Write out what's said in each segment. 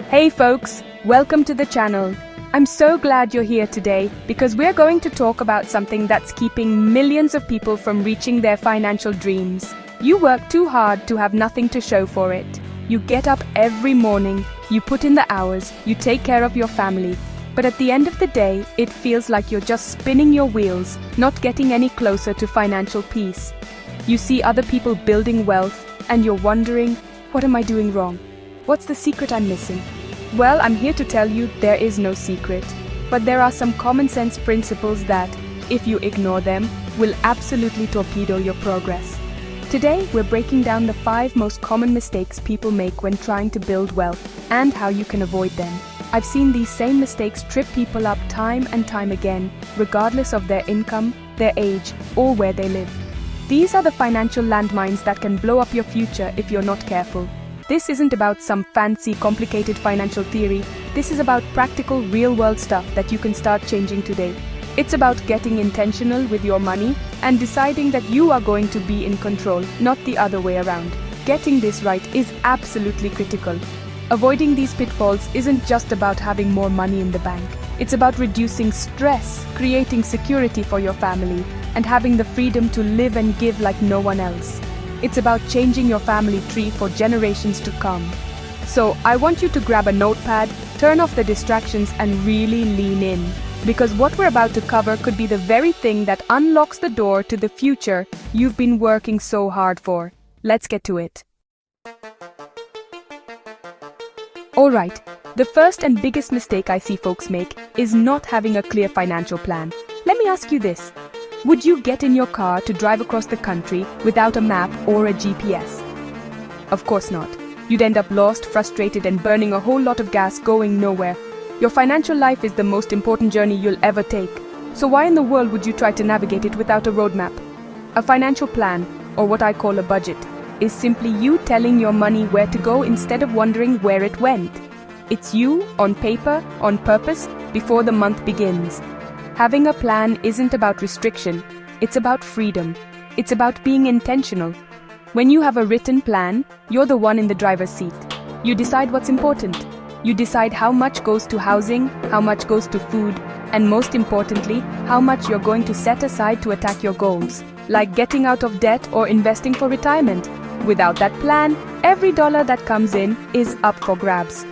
Hey folks, welcome to the channel. I'm so glad you're here today because we're going to talk about something that's keeping millions of people from reaching their financial dreams. You work too hard to have nothing to show for it. You get up every morning, you put in the hours, you take care of your family. But at the end of the day, it feels like you're just spinning your wheels, not getting any closer to financial peace. You see other people building wealth and you're wondering, what am I doing wrong? What's the secret I'm missing? Well, I'm here to tell you there is no secret, but there are some common sense principles that, if you ignore them, will absolutely torpedo your progress. Today, we're breaking down the 5 most common mistakes people make when trying to build wealth and how you can avoid them. I've seen these same mistakes trip people up time and time again, regardless of their income, their age, or where they live. These are the financial landmines that can blow up your future if you're not careful. This isn't about some fancy, complicated financial theory. This is about practical, real-world stuff that you can start changing today. It's about getting intentional with your money and deciding that you are going to be in control, not the other way around. Getting this right is absolutely critical. Avoiding these pitfalls isn't just about having more money in the bank. It's about reducing stress, creating security for your family, and having the freedom to live and give like no one else. It's about changing your family tree for generations to come. So, I want you to grab a notepad, turn off the distractions, and really lean in. Because what we're about to cover could be the very thing that unlocks the door to the future you've been working so hard for. Let's get to it. Alright, the first and biggest mistake I see folks make is not having a clear financial plan. Let me ask you this. Would you get in your car to drive across the country without a map or a GPS? Of course not. You'd end up lost, frustrated, and burning a whole lot of gas going nowhere. Your financial life is the most important journey you'll ever take. So why in the world would you try to navigate it without a roadmap? A financial plan, or what I call a budget, is simply you telling your money where to go instead of wondering where it went. It's you, on paper, on purpose, before the month begins. Having a plan isn't about restriction, it's about freedom. It's about being intentional. When you have a written plan, you're the one in the driver's seat. You decide what's important. You decide how much goes to housing, how much goes to food, and most importantly, how much you're going to set aside to attack your goals, like getting out of debt or investing for retirement. Without that plan, every dollar that comes in is up for grabs.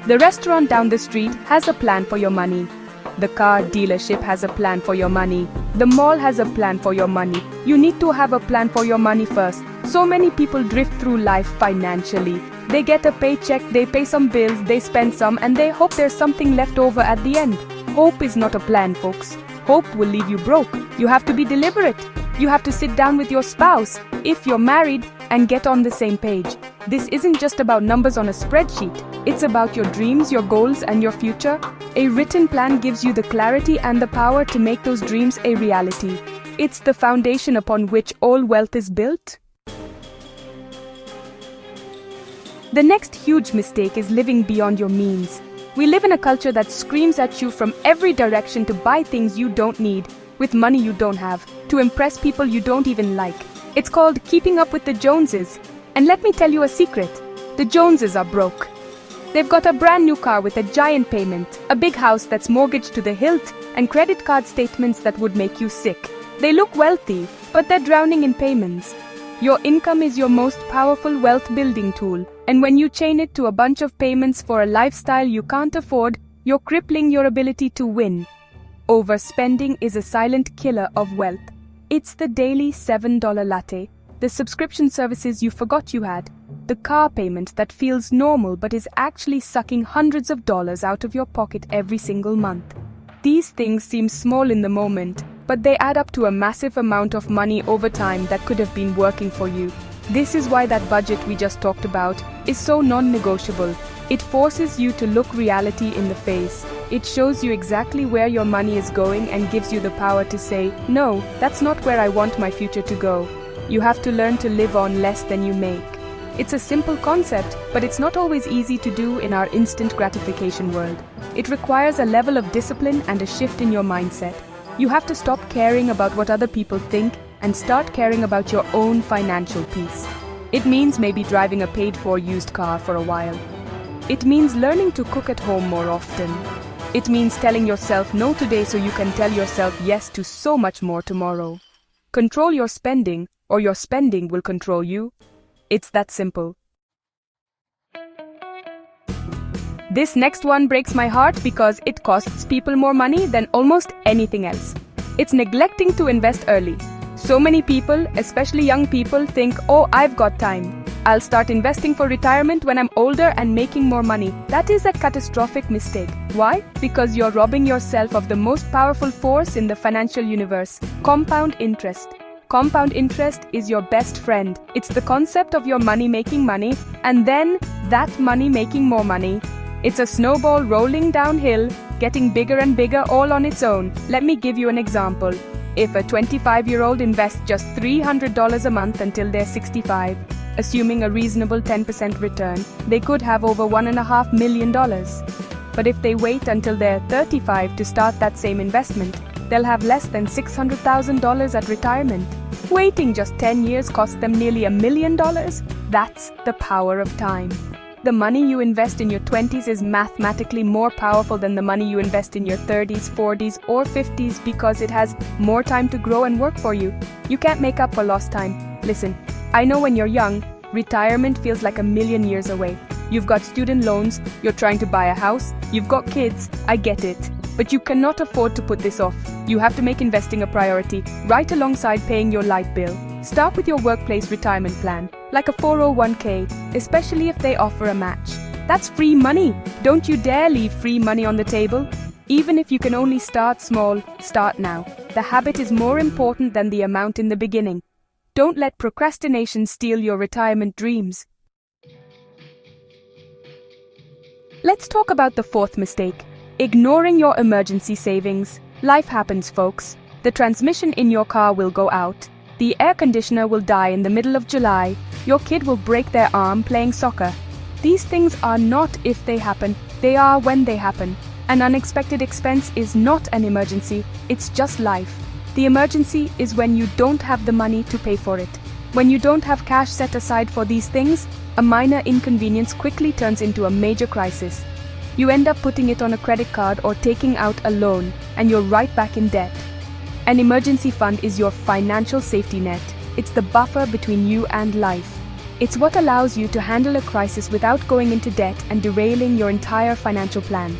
The restaurant down the street has a plan for your money. The car dealership has a plan for your money. The mall has a plan for your money. You need to have a plan for your money first. So many people drift through life financially. They get a paycheck, they pay some bills, they spend some, and they hope there's something left over at the end. Hope is not a plan, folks. Hope will leave you broke. You have to be deliberate. You have to sit down with your spouse, if you're married, and get on the same page. This isn't just about numbers on a spreadsheet. It's about your dreams, your goals, and your future. A written plan gives you the clarity and the power to make those dreams a reality. It's the foundation upon which all wealth is built. The next huge mistake is living beyond your means. We live in a culture that screams at you from every direction to buy things you don't need, with money you don't have, to impress people you don't even like. It's called keeping up with the Joneses. And let me tell you a secret. The Joneses are broke. They've got a brand new car with a giant payment, a big house that's mortgaged to the hilt, and credit card statements that would make you sick. They look wealthy, but they're drowning in payments. Your income is your most powerful wealth building tool, and when you chain it to a bunch of payments for a lifestyle you can't afford, you're crippling your ability to win. Overspending is a silent killer of wealth. It's the daily $7 latte, the subscription services you forgot you had, the car payment that feels normal but is actually sucking hundreds of dollars out of your pocket every single month. These things seem small in the moment, but they add up to a massive amount of money over time that could have been working for you. This is why that budget we just talked about is so non-negotiable. It forces you to look reality in the face. It shows you exactly where your money is going and gives you the power to say, no, that's not where I want my future to go. You have to learn to live on less than you make. It's a simple concept, but it's not always easy to do in our instant gratification world. It requires a level of discipline and a shift in your mindset. You have to stop caring about what other people think and start caring about your own financial peace. It means maybe driving a paid-for used car for a while. It means learning to cook at home more often. It means telling yourself no today so you can tell yourself yes to so much more tomorrow. Control your spending, or your spending will control you. It's that simple. This next one breaks my heart because it costs people more money than almost anything else. It's neglecting to invest early. So many people, especially young people, think, oh, I've got time. I'll start investing for retirement when I'm older and making more money. That is a catastrophic mistake. Why? Because you're robbing yourself of the most powerful force in the financial universe, compound interest. Compound interest is your best friend. It's the concept of your money making money, and then that money making more money. It's a snowball rolling downhill, getting bigger and bigger all on its own. Let me give you an example. If a 25-year-old invests just $300 a month until they're 65, assuming a reasonable 10% return, they could have over $1.5 million. But if they wait until they're 35 to start that same investment, they'll have less than $600,000 at retirement. Waiting just 10 years costs them nearly $1 million. That's the power of time. The money you invest in your 20s is mathematically more powerful than the money you invest in your 30s, 40s, or 50s because it has more time to grow and work for you. You can't make up for lost time. Listen, I know when you're young, retirement feels like 1,000,000 years away. You've got student loans, you're trying to buy a house, you've got kids, I get it. But you cannot afford to put this off. You have to make investing a priority, right alongside paying your light bill. Start with your workplace retirement plan, like a 401k, especially if they offer a match. That's free money. Don't you dare leave free money on the table. Even if you can only start small, start now. The habit is more important than the amount in the beginning. Don't let procrastination steal your retirement dreams. Let's talk about the fourth mistake. Ignoring your emergency savings. Life happens, folks. The transmission in your car will go out. The air conditioner will die in the middle of July. Your kid will break their arm playing soccer. These things are not if they happen, they are when they happen. An unexpected expense is not an emergency, it's just life. The emergency is when you don't have the money to pay for it. When you don't have cash set aside for these things, a minor inconvenience quickly turns into a major crisis. You end up putting it on a credit card or taking out a loan, and you're right back in debt. An emergency fund is your financial safety net. It's the buffer between you and life. It's what allows you to handle a crisis without going into debt and derailing your entire financial plan.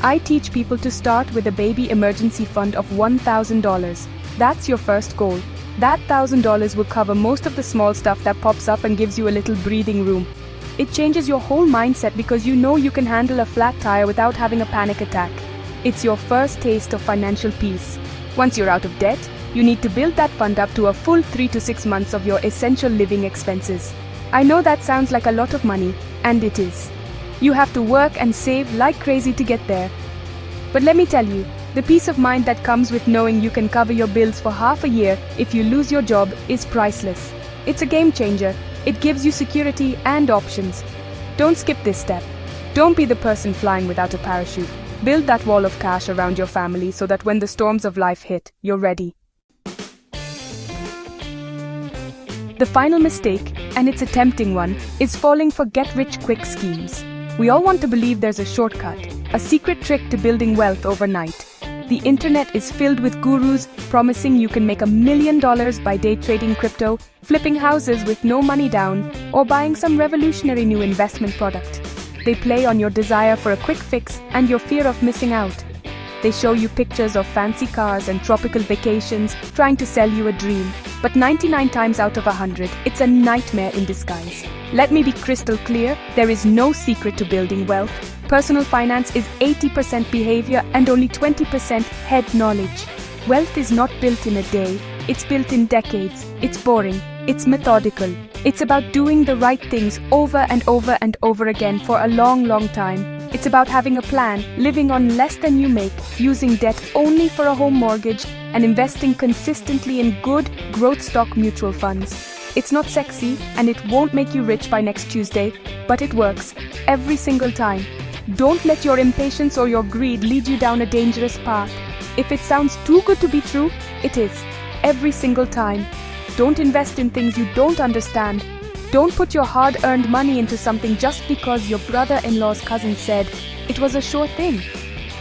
I teach people to start with a baby emergency fund of $1,000. That's your first goal. That $1,000 will cover most of the small stuff that pops up and gives you a little breathing room. It changes your whole mindset because you know you can handle a flat tire without having a panic attack. It's your first taste of financial peace. Once you're out of debt, you need to build that fund up to a full 3 to 6 months of your essential living expenses. I know that sounds like a lot of money, and it is. You have to work and save like crazy to get there. But let me tell you, the peace of mind that comes with knowing you can cover your bills for half a year if you lose your job is priceless. It's a game changer. It gives you security and options. Don't skip this step. Don't be the person flying without a parachute. Build that wall of cash around your family so that when the storms of life hit, you're ready. The final mistake, and it's a tempting one, is falling for get-rich-quick schemes. We all want to believe there's a shortcut, a secret trick to building wealth overnight. The internet is filled with gurus promising you can make $1 million by day trading crypto, flipping houses with no money down, or buying some revolutionary new investment product. They play on your desire for a quick fix and your fear of missing out. They show you pictures of fancy cars and tropical vacations, trying to sell you a dream. But 99 times out of 100, it's a nightmare in disguise. Let me be crystal clear, there is no secret to building wealth. Personal finance is 80% behavior and only 20% head knowledge. Wealth is not built in a day, it's built in decades. It's boring, it's methodical. It's about doing the right things over and over and over again for a long, long time. It's about having a plan, living on less than you make, using debt only for a home mortgage, and investing consistently in good, growth stock mutual funds. It's not sexy, and it won't make you rich by next Tuesday, but it works, every single time. Don't let your impatience or your greed lead you down a dangerous path. If it sounds too good to be true, it is, every single time. Don't invest in things you don't understand. Don't put your hard-earned money into something just because your brother-in-law's cousin said it was a sure thing.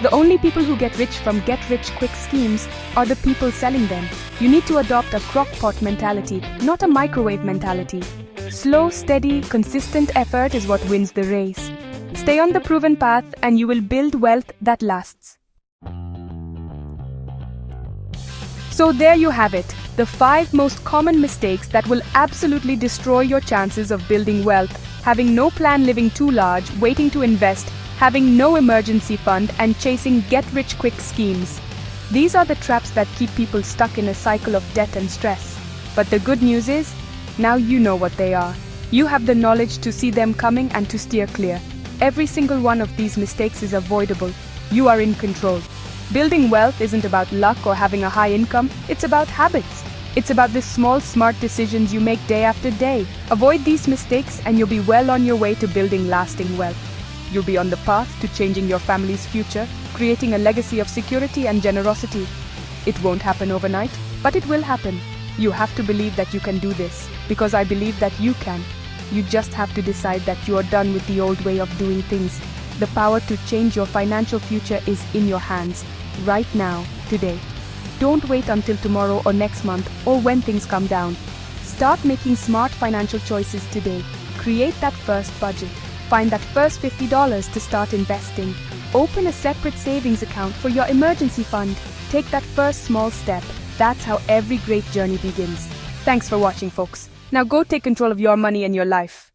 The only people who get rich from get-rich-quick schemes are the people selling them. You need to adopt a crock-pot mentality, not a microwave mentality. Slow, steady, consistent effort is what wins the race. Stay on the proven path and you will build wealth that lasts. So there you have it, the 5 most common mistakes that will absolutely destroy your chances of building wealth: having no plan, living too large, waiting to invest, having no emergency fund, and chasing get-rich-quick schemes. These are the traps that keep people stuck in a cycle of debt and stress. But the good news is, now you know what they are. You have the knowledge to see them coming and to steer clear. Every single one of these mistakes is avoidable. You are in control. Building wealth isn't about luck or having a high income, it's about habits. It's about the small, smart decisions you make day after day. Avoid these mistakes and you'll be well on your way to building lasting wealth. You'll be on the path to changing your family's future, creating a legacy of security and generosity. It won't happen overnight, but it will happen. You have to believe that you can do this, because I believe that you can. You just have to decide that you are done with the old way of doing things. The power to change your financial future is in your hands, right now, today. Don't wait until tomorrow or next month or when things come down. Start making smart financial choices today. Create that first budget. Find that first $50 to start investing. Open a separate savings account for your emergency fund. Take that first small step. That's how every great journey begins. Thanks for watching, folks. Now go take control of your money and your life.